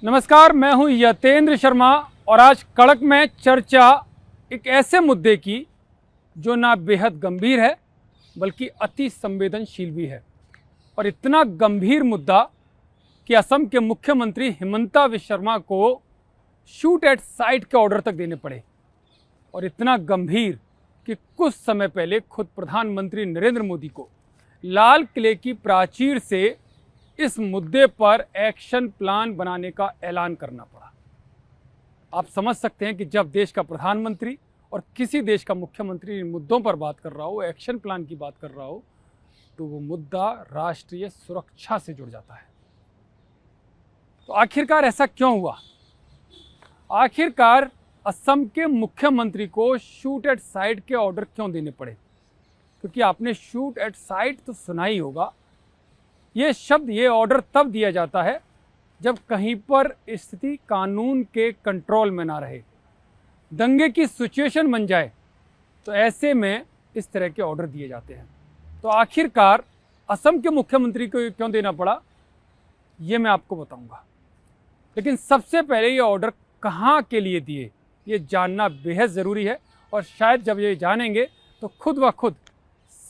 नमस्कार, मैं हूं यतेंद्र शर्मा और आज कड़क में चर्चा एक ऐसे मुद्दे की जो ना बेहद गंभीर है बल्कि अति संवेदनशील भी है। और इतना गंभीर मुद्दा कि असम के मुख्यमंत्री हिमंता बिस्वा शर्मा को शूट एट साइट के ऑर्डर तक देने पड़े। और इतना गंभीर कि कुछ समय पहले खुद प्रधानमंत्री नरेंद्र मोदी को लाल किले की प्राचीर से इस मुद्दे पर एक्शन प्लान बनाने का ऐलान करना पड़ा। आप समझ सकते हैं कि जब देश का प्रधानमंत्री और किसी देश का मुख्यमंत्री इन मुद्दों पर बात कर रहा हो, एक्शन प्लान की बात कर रहा हो, तो वो मुद्दा राष्ट्रीय सुरक्षा से जुड़ जाता है। तो आखिरकार ऐसा क्यों हुआ? आखिरकार असम के मुख्यमंत्री को शूट एट साइट के ऑर्डर क्यों देने पड़े? क्योंकि आपने शूट एट साइट तो सुना ही होगा। ये शब्द, ये ऑर्डर तब दिया जाता है जब कहीं पर स्थिति कानून के कंट्रोल में ना रहे, दंगे की सिचुएशन बन जाए, तो ऐसे में इस तरह के ऑर्डर दिए जाते हैं। तो आखिरकार असम के मुख्यमंत्री को क्यों देना पड़ा, ये मैं आपको बताऊंगा। लेकिन सबसे पहले ये ऑर्डर कहाँ के लिए दिए, ये जानना बेहद ज़रूरी है। और शायद जब ये जानेंगे तो खुद ब खुद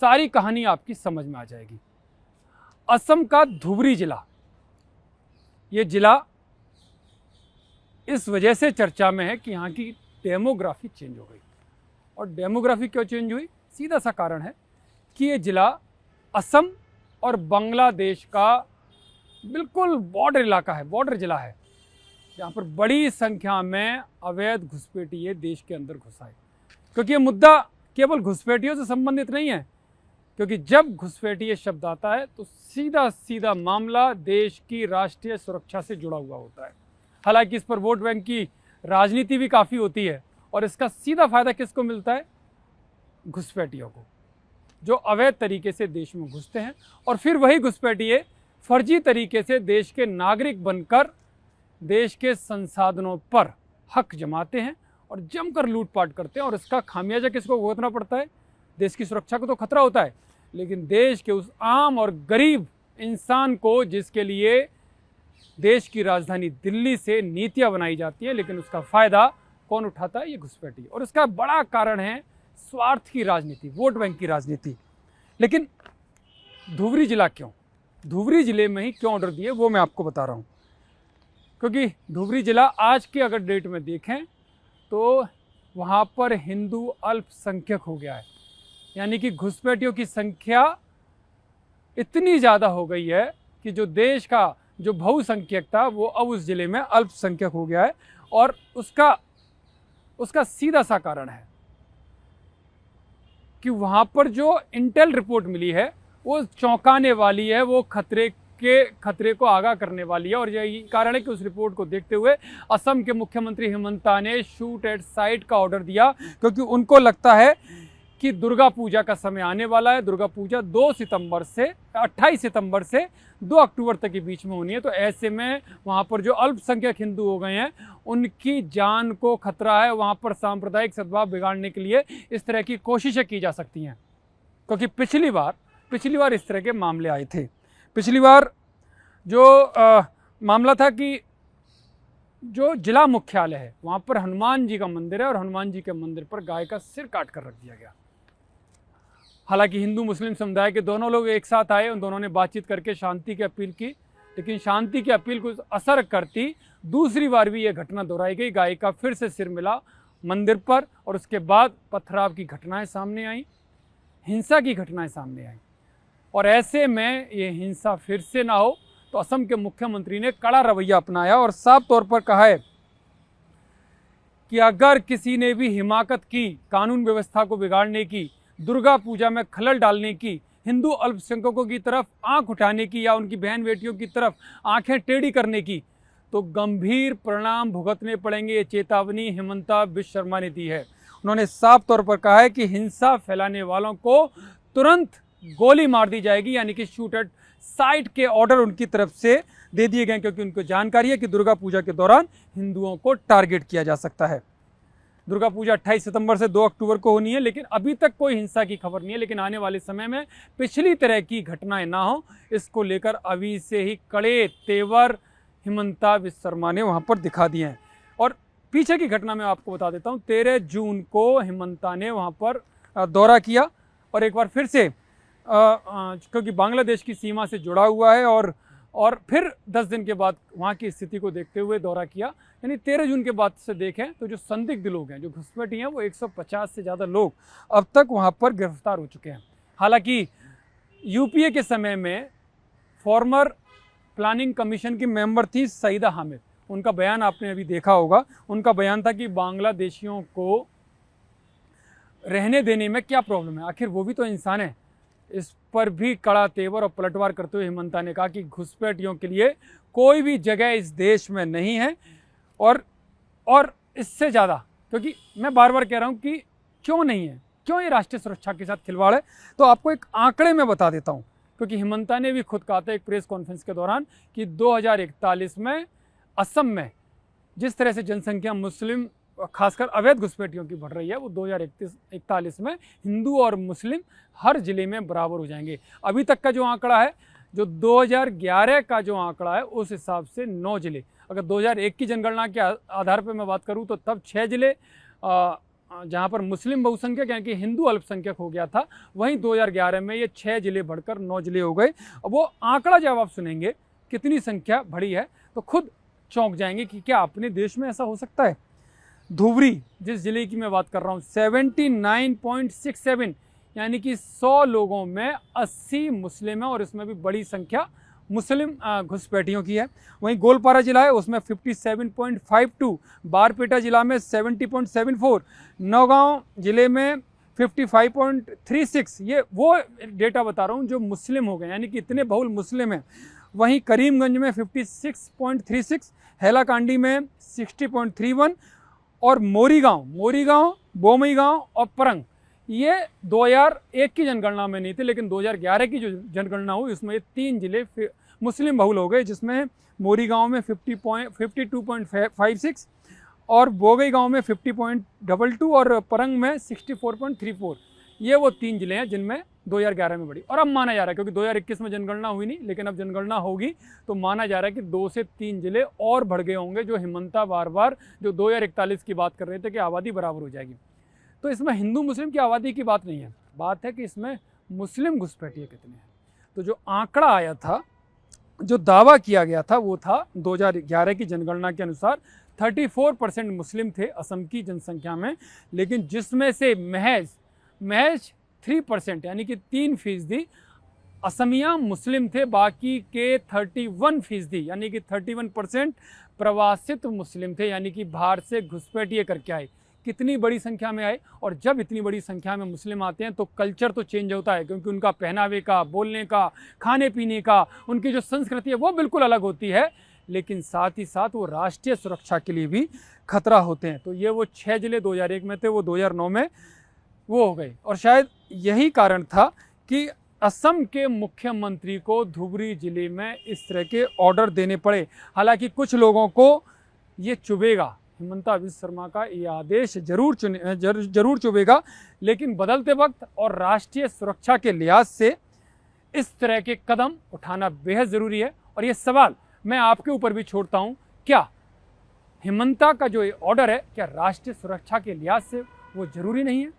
सारी कहानी आपकी समझ में आ जाएगी। असम का धुबरी जिला, ये जिला इस वजह से चर्चा में है कि यहाँ की डेमोग्राफी चेंज हो गई। और डेमोग्राफी क्यों चेंज हुई? सीधा सा कारण है कि ये जिला असम और बांग्लादेश का बिल्कुल बॉर्डर इलाका है, बॉर्डर जिला है, जहाँ पर बड़ी संख्या में अवैध घुसपैठिए देश के अंदर घुसा है। क्योंकि ये मुद्दा केवल घुसपैठियों से संबंधित नहीं है, क्योंकि जब घुसपैठिए शब्द आता है तो सीधा सीधा मामला देश की राष्ट्रीय सुरक्षा से जुड़ा हुआ होता है। हालांकि इस पर वोट बैंक की राजनीति भी काफ़ी होती है। और इसका सीधा फायदा किसको मिलता है? घुसपैठियों को, जो अवैध तरीके से देश में घुसते हैं और फिर वही घुसपैठिए फर्जी तरीके से देश के नागरिक बनकर देश के संसाधनों पर हक जमाते हैं और जमकर लूटपाट करते हैं। और इसका खामियाजा किसको भुगतना पड़ता है? देश की सुरक्षा को तो खतरा होता है, लेकिन देश के उस आम और गरीब इंसान को, जिसके लिए देश की राजधानी दिल्ली से नीतियां बनाई जाती हैं, लेकिन उसका फ़ायदा कौन उठाता है? ये घुसपैठी। और इसका बड़ा कारण है स्वार्थ की राजनीति, वोट बैंक की राजनीति। लेकिन धुबरी जिला क्यों, धुबरी जिले में ही क्यों ऑर्डर दिए, वो मैं आपको बता रहा हूँ। क्योंकि धुबरी जिला आज के अगर डेट में देखें तो वहाँ पर हिंदू अल्पसंख्यक हो गया है। यानी कि घुसपैठियों की संख्या इतनी ज़्यादा हो गई है कि जो देश का जो बहुसंख्यक था वो अब उस ज़िले में अल्पसंख्यक हो गया है। और उसका सीधा सा कारण है कि वहाँ पर जो इंटेल रिपोर्ट मिली है वो चौंकाने वाली है, वो खतरे को आगाह करने वाली है। और यही कारण है कि उस रिपोर्ट को देखते हुए असम के मुख्यमंत्री हिमंता ने शूट एट साइट का ऑर्डर दिया, क्योंकि उनको लगता है कि दुर्गा पूजा का समय आने वाला है। दुर्गा पूजा 28 सितंबर से 2 अक्टूबर तक के बीच में होनी है। तो ऐसे में वहाँ पर जो अल्पसंख्यक हिंदू हो गए हैं उनकी जान को खतरा है। वहाँ पर सांप्रदायिक सद्भाव बिगाड़ने के लिए इस तरह की कोशिशें की जा सकती हैं। क्योंकि पिछली बार इस तरह के मामले आए थे। पिछली बार जो मामला था कि जो जिला मुख्यालय है वहाँ पर हनुमान जी का मंदिर है और हनुमान जी के मंदिर पर गाय का सिर काट कर रख दिया गया। हालांकि हिंदू मुस्लिम समुदाय के दोनों लोग एक साथ आए, उन दोनों ने बातचीत करके शांति की अपील की, लेकिन शांति की अपील कुछ असर करती दूसरी बार भी ये घटना दोहराई गई। गाय का फिर से सिर मिला मंदिर पर और उसके बाद पथराव की घटनाएं सामने आई, हिंसा की घटनाएं सामने आई। और ऐसे में ये हिंसा फिर से ना हो तो असम के मुख्यमंत्री ने कड़ा रवैया अपनाया और साफ तौर पर कहा है कि अगर किसी ने भी हिमाकत की, कानून व्यवस्था को बिगाड़ने की, दुर्गा पूजा में खलल डालने की, हिंदू अल्पसंख्यकों की तरफ आंख उठाने की या उनकी बहन बेटियों की तरफ आंखें टेढ़ी करने की, तो गंभीर परिणाम भुगतने पड़ेंगे। ये चेतावनी हिमंता बिस्वा शर्मा ने दी है। उन्होंने साफ तौर पर कहा है कि हिंसा फैलाने वालों को तुरंत गोली मार दी जाएगी। यानी कि शूट एट साइट के ऑर्डर उनकी तरफ से दे दिए गए, क्योंकि उनको जानकारी है कि दुर्गा पूजा के दौरान हिंदुओं को टारगेट किया जा सकता है। दुर्गा पूजा 28 सितंबर से 2 अक्टूबर को होनी है, लेकिन अभी तक कोई हिंसा की खबर नहीं है। लेकिन आने वाले समय में पिछली तरह की घटनाएं ना हो, इसको लेकर अभी से ही कड़े तेवर हिमंता विश्व शर्मा ने वहाँ पर दिखा दिए हैं। और पीछे की घटना मैं आपको बता देता हूँ। 13 जून को हिमंता ने वहाँ पर दौरा किया और एक बार फिर से क्योंकि बांग्लादेश की सीमा से जुड़ा हुआ है और फिर 10 दिन के बाद वहाँ की स्थिति को देखते हुए दौरा किया। यानी 13 जून के बाद से देखें तो जो संदिग्ध लोग हैं, जो घुसपैठी हैं, वो 150 से ज़्यादा लोग अब तक वहाँ पर गिरफ्तार हो चुके हैं। हालांकि यूपीए के समय में फॉर्मर प्लानिंग कमीशन की मेंबर थी सईदा हामिद। उनका बयान आपने अभी देखा होगा। उनका बयान था कि बांग्लादेशियों को रहने देने में क्या प्रॉब्लम है, आखिर वो भी तो इंसान है। इस पर भी कड़ा तेवर और पलटवार करते हुए हिमंता ने कहा कि घुसपैठियों के लिए कोई भी जगह इस देश में नहीं है। और इससे ज़्यादा, क्योंकि मैं बार बार कह रहा हूँ कि क्यों नहीं है, क्यों ये राष्ट्रीय सुरक्षा के साथ खिलवाड़ है, तो आपको एक आंकड़े में बता देता हूँ। क्योंकि हिमंता ने भी खुद कहा था एक प्रेस कॉन्फ्रेंस के दौरान कि 2041 में असम में जिस तरह से जनसंख्या मुस्लिम खासकर अवैध घुसपैठियों की बढ़ रही है, वो 2041 में हिंदू और मुस्लिम हर ज़िले में बराबर हो जाएंगे। अभी तक का जो आंकड़ा है, जो 2011 का जो आंकड़ा है, उस हिसाब से 9 ज़िले। अगर 2001 की जनगणना के आधार पर मैं बात करूं तो तब 6 ज़िले जहां पर मुस्लिम बहुसंख्यक यानी कि हिंदू अल्पसंख्यक हो गया था, वहीं 2011 में ये 6 ज़िले बढ़कर 9 ज़िले हो गए। अब वो आंकड़ा जब आप सुनेंगे कितनी संख्या बढ़ी है तो खुद चौंक जाएंगे कि क्या अपने देश में ऐसा हो सकता है। धुबरी जिस ज़िले की मैं बात कर रहा हूँ, 79.67 यानी कि 100 लोगों में 80 मुस्लिम है और इसमें भी बड़ी संख्या मुस्लिम घुसपैठियों की है। वहीं गोलपारा जिला है, उसमें 57.52, बारपेटा जिला में 70.74, नौगांव जिले में 55.36। ये वो डेटा बता रहा हूँ जो मुस्लिम हो गए, यानी कि इतने बहुल मुस्लिम हैं। वहीं करीमगंज में 56.36, हैलाकांडी में 60.31 और मोरीगांव, बोमईगांव और परंग, ये 2001 की जनगणना में नहीं थे, लेकिन 2011 की जो जनगणना हुई उसमें ये 3 जिले मुस्लिम बहुल हो गए, जिसमें मोरीगांव में 52.56 और बोगईगांव में 50.22 और परंग में 64.34। ये वो 3 जिले हैं जिनमें 2011 में बढ़ी। और अब माना जा रहा है, क्योंकि 2021 में जनगणना हुई नहीं, लेकिन अब जनगणना होगी तो माना जा रहा है कि 2 से 3 जिले और बढ़ गए होंगे, जो हिमंता बार बार जो 2041 की बात कर रहे थे कि आबादी बराबर हो जाएगी। तो इसमें हिंदू मुस्लिम की आबादी की बात नहीं है, बात है कि इसमें मुस्लिम घुसपैठिए कितने हैं। तो जो आंकड़ा आया था, जो दावा किया गया था, वो था 2011 की जनगणना के अनुसार 34% मुस्लिम थे असम की जनसंख्या में, लेकिन जिसमें से महज 3% यानी कि 3% असमिया मुस्लिम थे। बाकी के 31% यानी कि 31% प्रवासित मुस्लिम थे, यानी कि बाहर से घुसपैठिए करके आए। कितनी बड़ी संख्या में आए, और जब इतनी बड़ी संख्या में मुस्लिम आते हैं तो कल्चर तो चेंज होता है, क्योंकि उनका पहनावे का, बोलने का, खाने पीने का, उनकी जो संस्कृति है वो बिल्कुल अलग होती है। लेकिन साथ ही साथ वो राष्ट्रीय सुरक्षा के लिए भी खतरा होते हैं। तो ये वो 6 जिले 2001 में थे, वो 2009 में वो हो गए। और शायद यही कारण था कि असम के मुख्यमंत्री को धुबरी जिले में इस तरह के ऑर्डर देने पड़े। हालांकि कुछ लोगों को ये चुभेगा, हिमंता विश्व शर्मा का ये आदेश जरूर चुभेगा, लेकिन बदलते वक्त और राष्ट्रीय सुरक्षा के लिहाज से इस तरह के कदम उठाना बेहद ज़रूरी है। और ये सवाल मैं आपके ऊपर भी छोड़ता हूँ, क्या हिमंता का जो ये ऑर्डर है, क्या राष्ट्रीय सुरक्षा के लिहाज से वो ज़रूरी नहीं है?